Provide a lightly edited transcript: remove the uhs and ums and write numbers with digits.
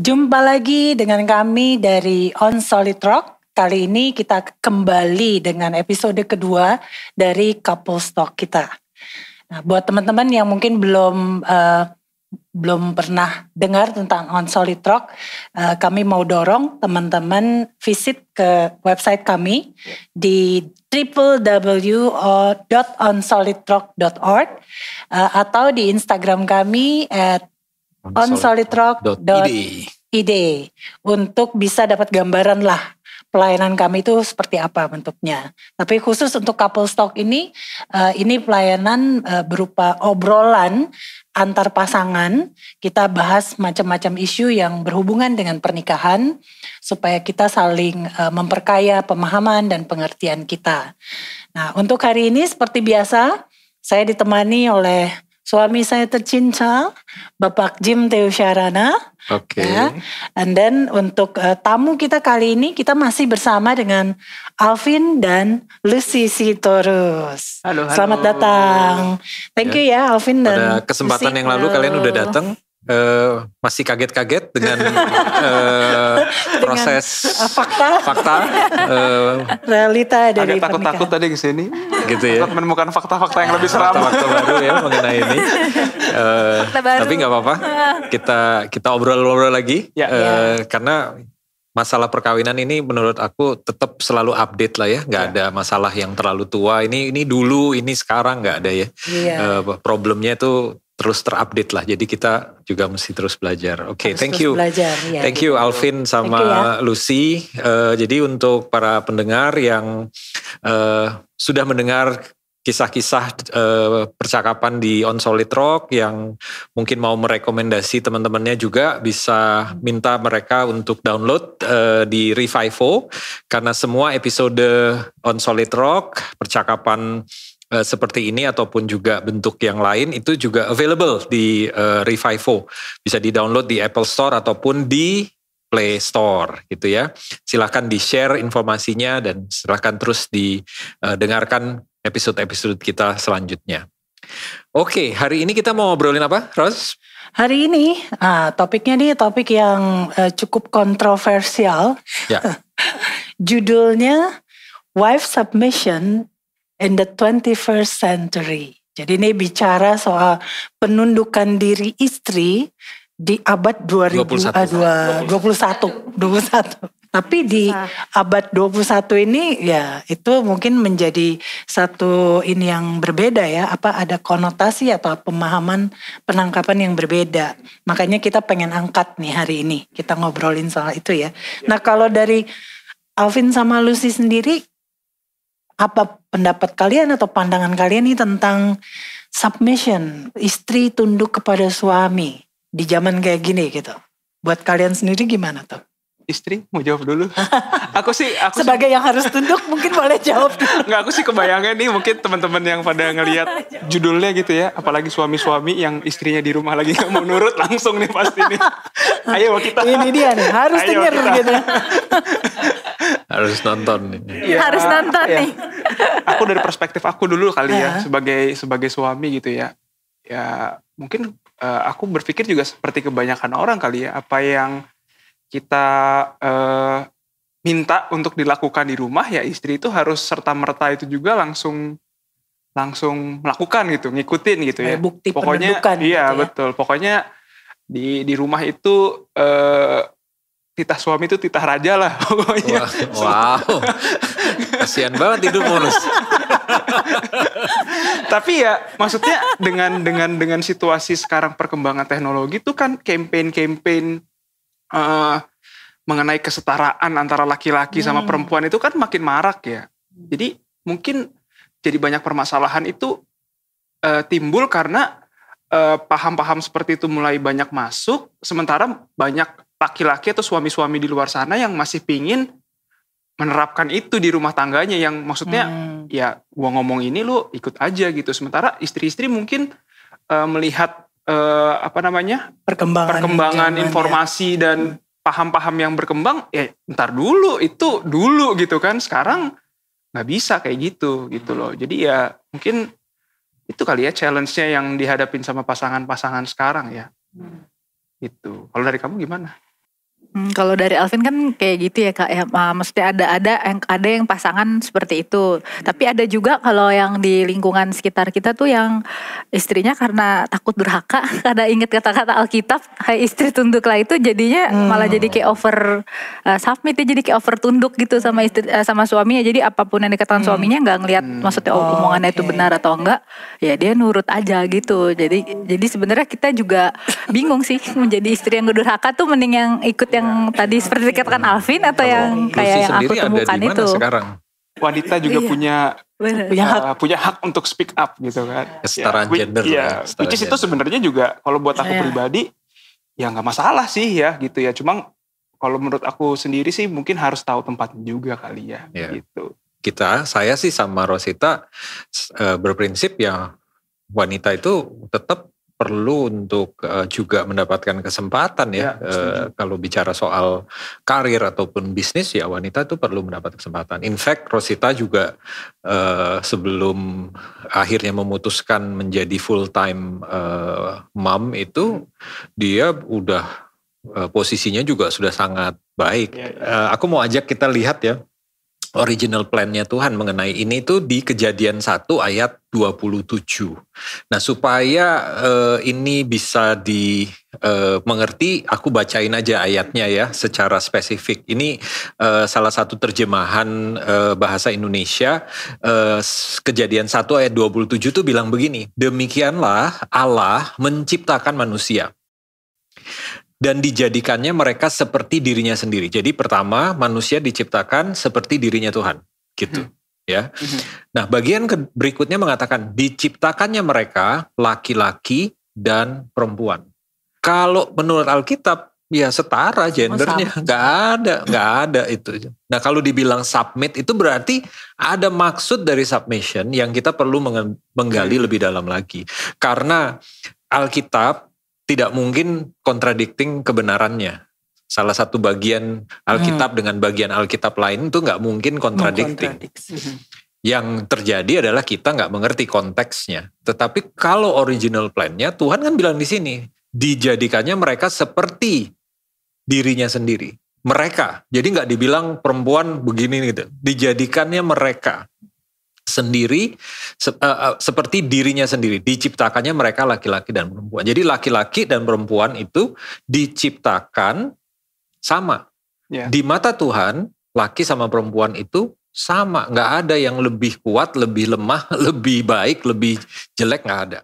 Jumpa lagi dengan kami dari On Solid Rock. Kali ini kita kembali dengan episode kedua dari Couple Talk kita. Nah, buat teman-teman yang mungkin belum pernah dengar tentang On Solid Rock, kami mau dorong teman-teman visit ke website kami di www.onsolidrock.org atau di Instagram kami @onsolidrock.id untuk bisa dapat gambaran lah pelayanan kami itu seperti apa bentuknya. Tapi khusus untuk Couple Talk ini pelayanan berupa obrolan antar pasangan. Kita bahas macam-macam isu yang berhubungan dengan pernikahan supaya kita saling memperkaya pemahaman dan pengertian kita. Nah, untuk hari ini seperti biasa saya ditemani oleh suami saya tercinta, Bapak Jim Teusyarana. Oke. Ya. And then untuk tamu kita kali ini kita masih bersama dengan Alvin dan Lucy Sitorus. Halo. Selamat datang. Thank you ya Alvin dan Pada kesempatan Lucy. yang lalu kalian udah datang. Masih kaget-kaget dengan proses fakta realita dari agak takut-takut tadi kesini gitu ya. Takut menemukan fakta-fakta yang lebih seram. Fakta baru ya mengenai ini. Tapi nggak apa-apa. Kita obrol-obrol lagi. Karena masalah perkawinan ini menurut aku tetap selalu update lah ya. Nggak ada masalah yang terlalu tua. Ini dulu, ini sekarang nggak ada ya. Problemnya itu terus terupdate lah. Jadi kita juga mesti terus belajar. Oke, thank you. Thank you Alvin sama Lucy. Jadi untuk para pendengar yang sudah mendengar kisah-kisah percakapan di On Solid Rock yang mungkin mau merekomendasi teman-temannya juga bisa minta mereka untuk download di Revivo. Karena semua episode On Solid Rock, percakapan seperti ini ataupun juga bentuk yang lain itu juga available di Revivo. Bisa di-download di Apple Store ataupun di Play Store gitu ya. Silahkan di-share informasinya dan silahkan terus didengarkan episode-episode kita selanjutnya. Oke, hari ini kita mau ngobrolin apa, Ros? Hari ini topiknya nih topik yang cukup kontroversial. Ya. Judulnya Wife Submission in the 21st Century. Jadi ini bicara soal penundukan diri istri di abad 21. Tapi di abad 21 ini ya itu mungkin menjadi satu ini yang berbeda ya. Ada konotasi atau pemahaman penangkapan yang berbeda. Makanya kita pengen angkat nih hari ini. Kita ngobrolin soal itu ya. Nah kalau dari Alvin sama Lucy sendiri, apa pendapat kalian atau pandangan kalian nih tentang submission, istri tunduk kepada suami di zaman kayak gini gitu? Buat kalian sendiri gimana tuh? Istri mau jawab dulu. Aku sebagai yang harus tunduk mungkin boleh jawab dulu. Nggak, aku sih kebayangnya nih mungkin teman-teman yang pada ngelihat judulnya gitu ya, apalagi suami-suami yang istrinya di rumah lagi nggak mau nurut, langsung nih pasti nih. Ayo kita. Ini dia nih, harus denger gitu. Harus nonton ini. Harus nonton nih. Aku dari perspektif aku dulu kali ya, sebagai suami gitu ya. Ya mungkin aku berpikir juga seperti kebanyakan orang kali ya, apa yang kita minta untuk dilakukan di rumah ya istri itu harus serta-merta itu juga langsung melakukan gitu, ngikutin gitu ya. Bukti pokoknya penundukan. Iya gitu ya. Betul. Pokoknya di rumah itu titah suami itu titah raja lah pokoknya. Wow. Kasian banget hidup mulus. Tapi ya maksudnya dengan situasi sekarang perkembangan teknologi itu kan campaign mengenai kesetaraan antara laki-laki sama perempuan itu kan makin marak ya. Jadi mungkin jadi banyak permasalahan itu timbul karena paham-paham seperti itu mulai banyak masuk, sementara banyak laki-laki atau suami-suami di luar sana yang masih pingin menerapkan itu di rumah tangganya, yang maksudnya ya gua ngomong ini lu ikut aja gitu. Sementara istri-istri mungkin melihat perkembangan informasi dan paham-paham yang berkembang, ya ntar dulu itu dulu gitu kan, sekarang nggak bisa kayak gitu loh. Jadi ya mungkin itu kali ya challenge-nya yang dihadapin sama pasangan-pasangan sekarang ya. Gitu. Kalau dari kamu gimana? Kalau dari Alvin kan kayak gitu ya Kak ya, maksudnya ada yang pasangan seperti itu. Tapi ada juga kalau yang di lingkungan sekitar kita tuh yang istrinya karena takut durhaka, karena ingat kata-kata Alkitab, hai istri tunduklah, itu jadinya malah jadi kayak over submit ya, jadi kayak over tunduk gitu sama istri, sama suaminya. Jadi apapun yang dikatakan suaminya nggak ngelihat maksudnya omongannya itu benar atau enggak, ya dia nurut aja gitu. Jadi sebenarnya kita juga bingung sih, menjadi istri yang durhaka tuh mending yang ikut yang tadi seperti dikatakan Alvin atau yang kayak yang aku temukan itu. Sekarang wanita juga punya hak untuk speak up gitu kan. Kesetaraan gender. Which is itu sebenarnya juga kalau buat aku pribadi ya nggak masalah sih ya gitu ya. Cuma kalau menurut aku sendiri sih mungkin harus tahu tempatnya juga kali ya gitu. Saya sih sama Rosita berprinsip ya wanita itu tetap perlu untuk juga mendapatkan kesempatan ya. Kalau bicara soal karir ataupun bisnis ya wanita itu perlu mendapat kesempatan. In fact Rosita juga sebelum akhirnya memutuskan menjadi full time mom itu dia udah posisinya juga sudah sangat baik. Aku mau ajak kita lihat ya original plan-nya Tuhan mengenai ini tuh di Kejadian 1 ayat 27. Nah supaya ini bisa dimengerti, aku bacain aja ayatnya ya secara spesifik. Ini salah satu terjemahan bahasa Indonesia. Kejadian 1 ayat 27 tuh bilang begini, demikianlah Allah menciptakan manusia dan dijadikannya mereka seperti dirinya sendiri. Jadi pertama manusia diciptakan seperti dirinya Tuhan, gitu ya. Nah bagian berikutnya mengatakan diciptakannya mereka laki-laki dan perempuan. Kalau menurut Alkitab ya setara gendernya, nggak ada itu. Nah kalau dibilang submit itu berarti ada maksud dari submission yang kita perlu menggali lebih dalam lagi. Karena Alkitab tidak mungkin contradicting kebenarannya. Salah satu bagian Alkitab dengan bagian Alkitab lain itu nggak mungkin contradicting. Yang terjadi adalah kita nggak mengerti konteksnya. Tetapi kalau original plan-nya Tuhan kan bilang di sini, dijadikannya mereka seperti dirinya sendiri. Mereka, jadi nggak dibilang perempuan begini gitu. Dijadikannya mereka sendiri seperti dirinya sendiri, diciptakannya mereka laki-laki dan perempuan. Jadi laki-laki dan perempuan itu diciptakan sama. Di mata Tuhan, laki sama perempuan itu sama, nggak ada yang lebih kuat, lebih lemah, lebih baik, lebih jelek, nggak ada.